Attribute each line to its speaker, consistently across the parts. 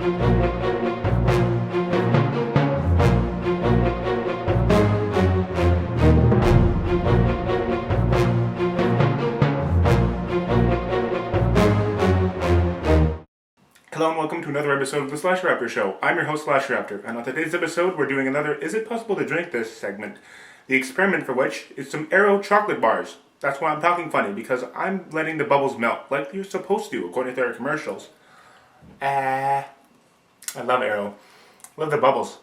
Speaker 1: Hello and welcome to another episode of the Slash Raptor Show. I'm your host, Slash Raptor, and on today's episode we're doing another Is It Possible to Drink This segment, the experiment for which is some Aero chocolate bars. That's why I'm talking funny, because I'm letting the bubbles melt, like you're supposed to, according to their commercials. I love Aero. Love the bubbles.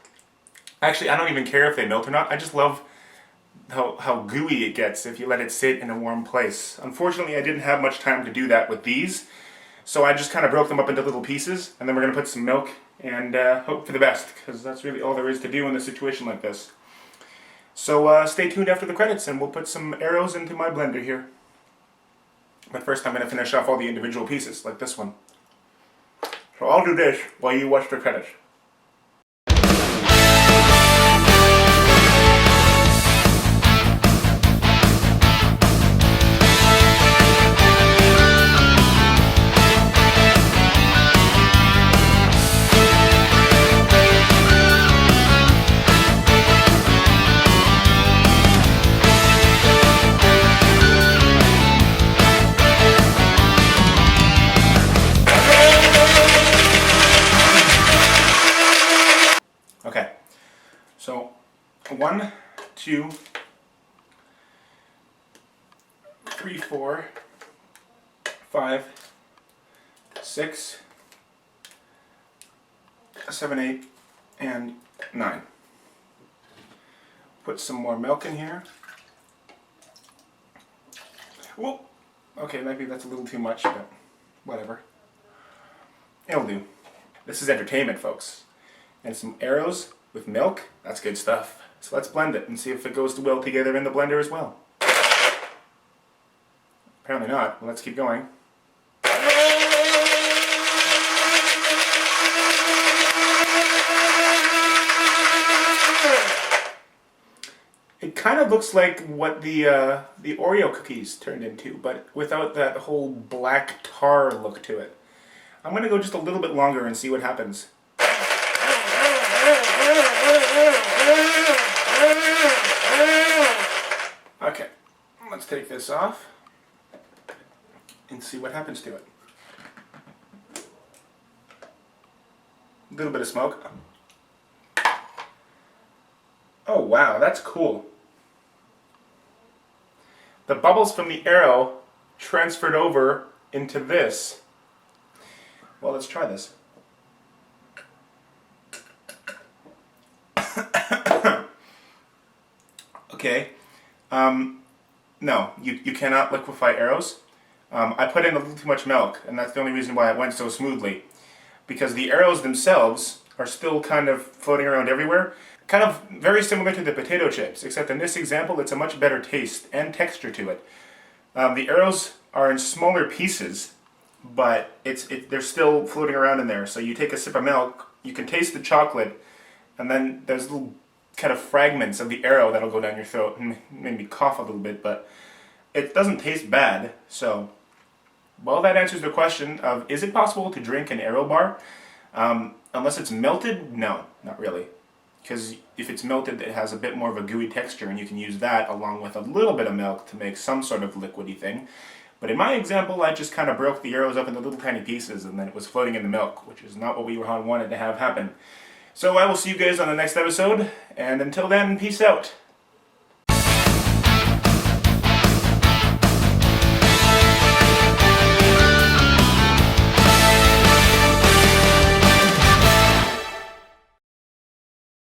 Speaker 1: Actually, I don't even care if they melt or not, I just love how gooey it gets if you let it sit in a warm place. Unfortunately, I didn't have much time to do that with these, so I just kind of broke them up into little pieces, and then we're going to put some milk and hope for the best, because that's really all there is to do in a situation like this. So stay tuned after the credits, and we'll put some Aeros into my blender here. But first I'm going to finish off all the individual pieces, like this one. So I'll do this while you watch the credits. Okay, so 1, 2, 3, 4, 5, 6, 7, 8, and 9. Put some more milk in here. Whoa! Okay, maybe that's a little too much, but whatever. It'll do. This is entertainment, folks. And some Aeros with milk, that's good stuff. So let's blend it and see if it goes well together in the blender as well. Apparently not. Well, let's keep going. It kind of looks like what the Oreo cookies turned into, but without that whole black tar look to it. I'm going to go just a little bit longer and see what happens. Okay, let's take this off and see what happens to it. A little bit of smoke. Oh wow, that's cool. The bubbles from the Aero transferred over into this. Well, let's try this. Okay, no, you cannot liquefy Aeros. I put in a little too much milk, and that's the only reason why it went so smoothly. Because the Aeros themselves are still kind of floating around everywhere. Kind of very similar to the potato chips, except in this example it's a much better taste and texture to it. The Aeros are in smaller pieces, but they're still floating around in there. So you take a sip of milk, you can taste the chocolate, and then there's little kind of fragments of the Aero that'll go down your throat and make me cough a little bit, but it doesn't taste bad. So, well, that answers the question of, is it possible to drink an Aero bar? Unless it's melted? No, not really. Because if it's melted, it has a bit more of a gooey texture, and you can use that along with a little bit of milk to make some sort of liquidy thing. But in my example, I just kind of broke the Aeros up into little tiny pieces, and then it was floating in the milk, which is not what we wanted to have happen. So I will see you guys on the next episode, and until then, peace out.